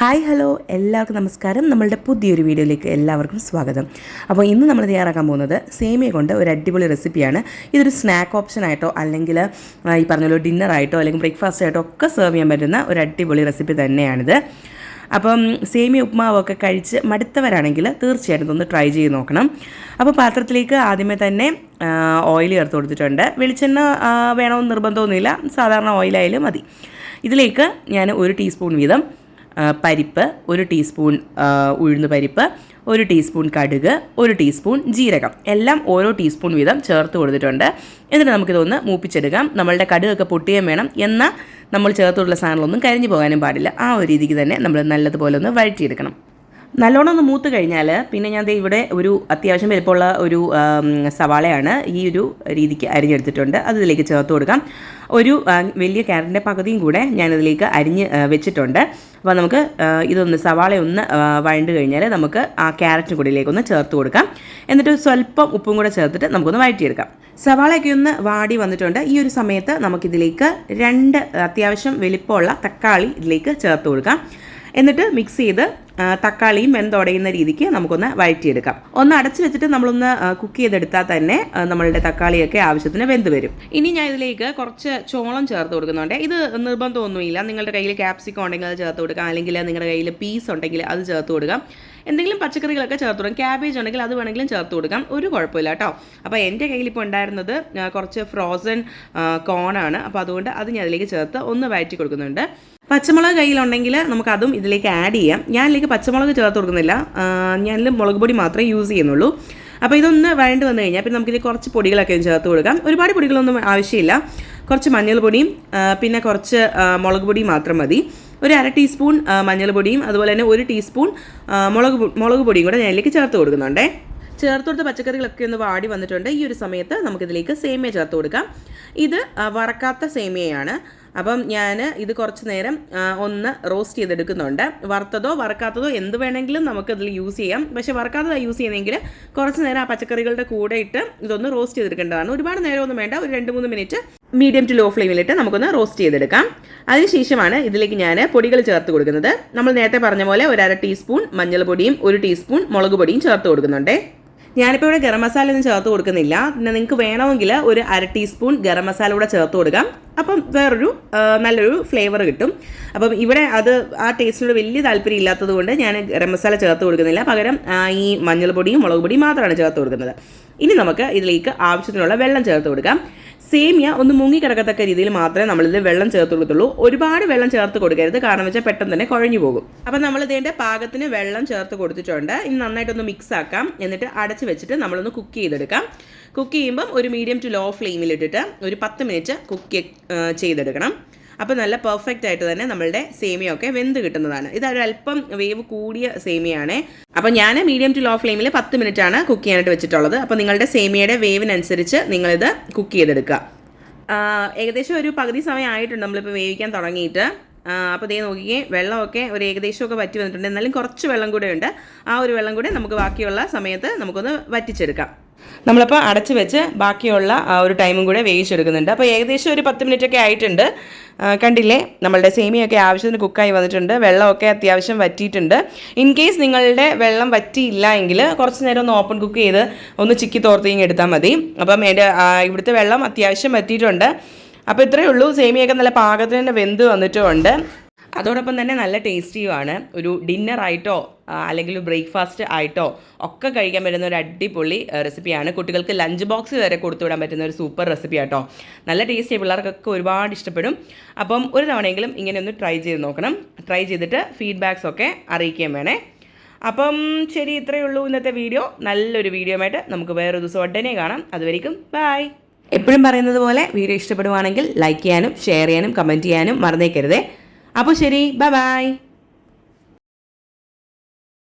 Hi hello എല്ലാവർക്കും നമസ്കാരം. നമ്മളുടെ പുതിയൊരു വീഡിയോയിലേക്ക് എല്ലാവർക്കും സ്വാഗതം. അപ്പോൾ ഇന്ന് നമ്മൾ തയ്യാറാക്കാൻ പോകുന്നത് സേമിയ കൊണ്ട് ഒരു അടിപൊളി റെസിപ്പിയാണ്. ഇതൊരു സ്നാക്ക് ഓപ്ഷനായിട്ടോ അല്ലെങ്കിൽ ഈ പറഞ്ഞ ഡിന്നറായിട്ടോ അല്ലെങ്കിൽ ബ്രേക്ക്ഫാസ്റ്റ് ആയിട്ടോ ഒക്കെ സെർവ് ചെയ്യാൻ പറ്റുന്ന ഒരു അടിപൊളി റെസിപ്പി തന്നെയാണിത്. അപ്പം സേമിയ ഉപ്മാവൊക്കെ കഴിച്ച് മടുത്തവരാണെങ്കിൽ തീർച്ചയായിട്ടും ഇതൊന്ന് ട്രൈ ചെയ്ത് നോക്കണം. അപ്പോൾ പാത്രത്തിലേക്ക് ആദ്യമേ തന്നെ ഓയിൽ ചേർത്ത് കൊടുത്തിട്ടുണ്ട്. വെളിച്ചെണ്ണ വേണമെന്ന് നിർബന്ധമൊന്നുമില്ല, സാധാരണ ഓയിലായാലും മതി. ഇതിലേക്ക് ഞാൻ 1 ടീസ്പൂൺ വീതം പരിപ്പ്, 1 ടീസ്പൂൺ ഉഴുന്ന് പരിപ്പ്, 1 ടീസ്പൂൺ കടുക്, 1 ടീസ്പൂൺ ജീരകം എല്ലാം ഓരോ ടീസ്പൂൺ വീതം ചേർത്ത് കൊടുത്തിട്ടുണ്ട്. എന്നിട്ട് നമുക്കിതൊന്ന് മൂപ്പിച്ചെടുക്കാം. നമ്മളുടെ കടുകൊക്കെ പൊട്ടിയാൻ വേണം, എന്നാൽ നമ്മൾ ചേർത്തുള്ള സാധനങ്ങളൊന്നും കരിഞ്ഞു പോകാനും പാടില്ല. ആ ഒരു രീതിക്ക് തന്നെ നമ്മൾ നല്ലതുപോലെ ഒന്ന് വഴറ്റിയെടുക്കണം. നല്ലോണം ഒന്ന് മൂത്ത് കഴിഞ്ഞാൽ പിന്നെ ഞാൻ ഇവിടെ ഒരു അത്യാവശ്യം വലുപ്പമുള്ള ഒരു സവാളയാണ് ഈ ഒരു രീതിക്ക് അരിഞ്ഞെടുത്തിട്ടുണ്ട്. അത് ഇതിലേക്ക് ചേർത്ത് കൊടുക്കാം. ഒരു വലിയ ക്യാരറ്റിൻ്റെ പകുതിയും കൂടെ ഞാനിതിലേക്ക് അരിഞ്ഞ് വെച്ചിട്ടുണ്ട്. അപ്പോൾ നമുക്ക് ഇതൊന്ന് സവാള ഒന്ന് വഴണ്ട് കഴിഞ്ഞാൽ നമുക്ക് ആ ക്യാരറ്റിന് കൂടിയിലേക്കൊന്ന് ചേർത്ത് കൊടുക്കാം. എന്നിട്ട് സ്വല്പം ഉപ്പും കൂടെ ചേർത്തിട്ട് നമുക്കൊന്ന് വഴറ്റിയെടുക്കാം. സവാളയൊക്കെ ഒന്ന് വാടി വന്നിട്ടുണ്ട്. ഈ ഒരു സമയത്ത് നമുക്കിതിലേക്ക് 2 അത്യാവശ്യം വലിപ്പമുള്ള തക്കാളി ഇതിലേക്ക് ചേർത്ത് കൊടുക്കാം. എന്നിട്ട് മിക്സ് ചെയ്ത് തക്കാളിയും വെന്തുടയുന്ന രീതിക്ക് നമുക്കൊന്ന് വഴറ്റിയെടുക്കാം. ഒന്ന് അടച്ചു വെച്ചിട്ട് നമ്മളൊന്ന് കുക്ക് ചെയ്തെടുത്താൽ തന്നെ നമ്മളുടെ തക്കാളിയൊക്കെ ആവശ്യത്തിന് വെന്ത് വരും. ഇനി ഞാൻ ഇതിലേക്ക് കുറച്ച് ചോളം ചേർത്ത് കൊടുക്കുന്നുണ്ട്. ഇത് നിർബന്ധമൊന്നുമില്ല. നിങ്ങളുടെ കയ്യിൽ ക്യാപ്സിക്കം ഉണ്ടെങ്കിൽ അത് ചേർത്ത് കൊടുക്കാം, അല്ലെങ്കിൽ നിങ്ങളുടെ കയ്യിൽ പീസ് ഉണ്ടെങ്കിൽ അത് ചേർത്ത് കൊടുക്കാം. എന്തെങ്കിലും പച്ചക്കറികളൊക്കെ ചേർത്ത് കൊടുക്കാം. ക്യാബേജ് ഉണ്ടെങ്കിൽ അത് വേണമെങ്കിലും ചേർത്ത് കൊടുക്കാം, ഒരു കുഴപ്പമില്ല കേട്ടോ. അപ്പോൾ എൻ്റെ കയ്യിൽ ഇപ്പോൾ ഉണ്ടായിരുന്നത് കുറച്ച് ഫ്രോസൺ കോണാണ്. അപ്പോൾ അതുകൊണ്ട് അത് ഞാൻ അതിലേക്ക് ചേർത്ത് ഒന്ന് വഴറ്റി കൊടുക്കുന്നുണ്ട്. പച്ചമുളക് കയ്യിലുണ്ടെങ്കിൽ നമുക്കതും ഇതിലേക്ക് ആഡ് ചെയ്യാം. ഞാനിതിലേക്ക് പച്ചമുളക് ചേർത്ത് കൊടുക്കുന്നില്ല, ഞാനിൽ മുളക് പൊടി മാത്രമേ യൂസ് ചെയ്യുന്നുള്ളൂ. അപ്പോൾ ഇതൊന്ന് വഴണ്ട് വന്നു കഴിഞ്ഞാൽ പിന്നെ നമുക്കിത് കുറച്ച് പൊടികളൊക്കെ ചേർത്ത് കൊടുക്കാം. ഒരുപാട് പൊടികളൊന്നും ആവശ്യമില്ല. കുറച്ച് മഞ്ഞൾപ്പൊടിയും പിന്നെ കുറച്ച് മുളക് പൊടിയും മാത്രം മതി. ഒരു 1/2 ടീസ്പൂൺ മഞ്ഞൾപ്പൊടിയും അതുപോലെ തന്നെ 1 ടീസ്പൂൺ മുളക് പൊടിയും കൂടെ ഞാനിലേക്ക് ചേർത്ത് കൊടുക്കുന്നുണ്ടേ. ചേർത്ത് കൊടുത്ത പച്ചക്കറികളൊക്കെ ഒന്ന് വാടി വന്നിട്ടുണ്ട്. ഈ ഒരു സമയത്ത് നമുക്കിതിലേക്ക് സേമിയ ചേർത്ത് കൊടുക്കാം. ഇത് വറക്കാത്ത സേമിയയാണ്. അപ്പം ഞാൻ ഇത് കുറച്ച് നേരം ഒന്ന് റോസ്റ്റ് ചെയ്തെടുക്കുന്നുണ്ട്. വറുത്തതോ വറക്കാത്തതോ എന്ത് വേണമെങ്കിലും നമുക്കതിൽ യൂസ് ചെയ്യാം. പക്ഷേ വറക്കാത്തതാണ് യൂസ് ചെയ്യുന്നതെങ്കിൽ കുറച്ച് നേരം ആ പച്ചക്കറികളുടെ കൂടെ ഇട്ട് ഇതൊന്ന് റോസ്റ്റ് ചെയ്തെടുക്കേണ്ടതാണ്. ഒരുപാട് നേരമൊന്നും വേണ്ട, ഒരു 2-3 മിനിറ്റ് മീഡിയം ടു ലോ ഫ്ലെയിമിലിട്ട് നമുക്കൊന്ന് റോസ്റ്റ് ചെയ്തെടുക്കാം. അതിനുശേഷമാണ് ഇതിലേക്ക് ഞാൻ പൊടികൾ ചേർത്ത് കൊടുക്കുന്നത്. നമ്മൾ നേരത്തെ പറഞ്ഞ പോലെ ഒരു 1/2 ടീസ്പൂൺ മഞ്ഞൾപ്പൊടിയും 1 ടീസ്പൂൺ മുളക് പൊടിയും ചേർത്ത് കൊടുക്കുന്നുണ്ട്. ഞാനിപ്പോൾ ഇവിടെ ഗരം മസാല ഒന്നും ചേർത്ത് കൊടുക്കുന്നില്ല. പിന്നെ നിങ്ങൾക്ക് വേണമെങ്കിൽ ഒരു 1/2 ടീസ്പൂൺ ഗരം മസാല കൂടെ ചേർത്ത് കൊടുക്കാം. അപ്പം വേറൊരു നല്ലൊരു ഫ്ലേവർ കിട്ടും. അപ്പം ഇവിടെ അത് ആ ടേസ്റ്റിനോട് വലിയ താല്പര്യം ഇല്ലാത്തത് കൊണ്ട് ഞാൻ ഗരം മസാല ചേർത്ത് കൊടുക്കുന്നില്ല. പകരം ഈ മഞ്ഞൾപ്പൊടിയും മുളക് പൊടിയും മാത്രമാണ് ചേർത്ത് കൊടുക്കുന്നത്. ഇനി നമുക്ക് ഇതിലേക്ക് ആവശ്യത്തിനുള്ള വെള്ളം ചേർത്ത് കൊടുക്കാം. സേമിയ ഒന്ന് മുങ്ങിക്കിടക്കത്തക്ക രീതിയിൽ മാത്രമേ നമ്മളിത് വെള്ളം ചേർത്ത് കൊടുത്തുള്ളൂ. ഒരുപാട് വെള്ളം ചേർത്ത് കൊടുക്കരുത്, കാരണം വെച്ചാൽ പെട്ടെന്ന് തന്നെ കുഴഞ്ഞു പോകും. അപ്പം നമ്മൾ ഇതിൻ്റെ പാകത്തിന് വെള്ളം ചേർത്ത് കൊടുത്തിട്ടുണ്ട്. ഇനി നന്നായിട്ടൊന്ന് മിക്സ് ആക്കാം. എന്നിട്ട് അടച്ച് വെച്ചിട്ട് നമ്മളൊന്ന് കുക്ക് ചെയ്തെടുക്കാം. കുക്ക് ചെയ്യുമ്പം ഒരു മീഡിയം ടു ലോ ഫ്ലെയിമിലിട്ടിട്ട് ഒരു 10 മിനിറ്റ് കുക്ക് ചെയ്തെടുക്കണം. അപ്പോൾ നല്ല പെർഫെക്റ്റ് ആയിട്ട് തന്നെ നമ്മളുടെ സേമിയൊക്കെ വെന്ത് കിട്ടുന്നതാണ്. ഇതൊരല്പം വേവ് കൂടിയ സേമിയാണ്. അപ്പോൾ ഞാൻ മീഡിയം ടു ലോ ഫ്ലെയിമിൽ 10 മിനിറ്റാണ് കുക്ക് ചെയ്യാനായിട്ട് വെച്ചിട്ടുള്ളത്. അപ്പോൾ നിങ്ങളുടെ സേമിയയുടെ വേവിനനുസരിച്ച് നിങ്ങളിത് കുക്ക് ചെയ്തെടുക്കുക. ഏകദേശം ഒരു പകുതി സമയം ആയിട്ടുണ്ട് നമ്മളിപ്പോൾ വേവിക്കാൻ തുടങ്ങിയിട്ട്. അപ്പോൾ ഇതേ നോക്കിയേ, വെള്ളമൊക്കെ ഒരു ഏകദേശമൊക്കെ വറ്റി വന്നിട്ടുണ്ട്. എന്നാലും കുറച്ച് വെള്ളം കൂടെ ഉണ്ട്. ആ ഒരു വെള്ളം കൂടെ നമുക്ക് ബാക്കിയുള്ള സമയത്ത് നമുക്കൊന്ന് വറ്റിച്ചെടുക്കാം. നമ്മളപ്പോൾ അടച്ച് വെച്ച് ബാക്കിയുള്ള ആ ഒരു ടൈമും കൂടെ വേവിച്ചെടുക്കുന്നുണ്ട്. അപ്പോൾ ഏകദേശം ഒരു 10 മിനിറ്റൊക്കെ ആയിട്ടുണ്ട്. കണ്ടില്ലേ, നമ്മളുടെ സേമിയൊക്കെ ആവശ്യത്തിന് കുക്കായി വന്നിട്ടുണ്ട്. വെള്ളമൊക്കെ അത്യാവശ്യം വറ്റിയിട്ടുണ്ട്. ഇൻ കേസ് നിങ്ങളുടെ വെള്ളം വറ്റിയില്ല എങ്കിൽ കുറച്ച് നേരം ഒന്ന് ഓപ്പൺ കുക്ക് ചെയ്ത് ഒന്ന് ചിക്കി തോർത്തിങ്ങ് എടുത്താൽ മതി. അപ്പം എൻ്റെ ഇവിടുത്തെ വെള്ളം അത്യാവശ്യം വറ്റിയിട്ടുണ്ട്. അപ്പോൾ ഇത്രയേ ഉള്ളൂ. സേമിയൊക്കെ നല്ല പാകത്തിന് തന്നെ വെന്ത് വന്നിട്ടുമുണ്ട്. അതോടൊപ്പം തന്നെ നല്ല ടേസ്റ്റിയുമാണ്. ഒരു ഡിന്നറായിട്ടോ അല്ലെങ്കിൽ ബ്രേക്ക്ഫാസ്റ്റ് ആയിട്ടോ ഒക്കെ കഴിക്കാൻ പറ്റുന്ന ഒരു അടിപൊളി റെസിപ്പിയാണ്. കുട്ടികൾക്ക് ലഞ്ച് ബോക്സ് വരെ കൊടുത്തു വിടാൻ പറ്റുന്ന ഒരു സൂപ്പർ റെസിപ്പി ആട്ടോ. നല്ല ടേസ്റ്റി, പിള്ളേർക്കൊക്കെ ഒരുപാട് ഇഷ്ടപ്പെടും. അപ്പം ഒരു തവണയെങ്കിലും ഇങ്ങനെ ഒന്ന് ട്രൈ ചെയ്ത് നോക്കണം. ട്രൈ ചെയ്തിട്ട് ഫീഡ്ബാക്സ് ഒക്കെ അറിയിക്കുകയും വേണേ. അപ്പം ശരി, ഇത്രയേ ഉള്ളൂ ഇന്നത്തെ വീഡിയോ. നല്ലൊരു വീഡിയോ ആയിട്ട് നമുക്ക് വേറൊരു ദിവസം ഉടനെ കാണാം. അതുവരെയും ബൈ. എപ്പോഴും പറയുന്നത് പോലെ വീഡിയോ ഇഷ്ടപ്പെടുവാണെങ്കിൽ ലൈക്ക് ചെയ്യാനും ഷെയർ ചെയ്യാനും കമൻറ്റ് ചെയ്യാനും മറന്നേക്കരുതേ. അപ്പോൾ ശരി, ബൈ ബൈ.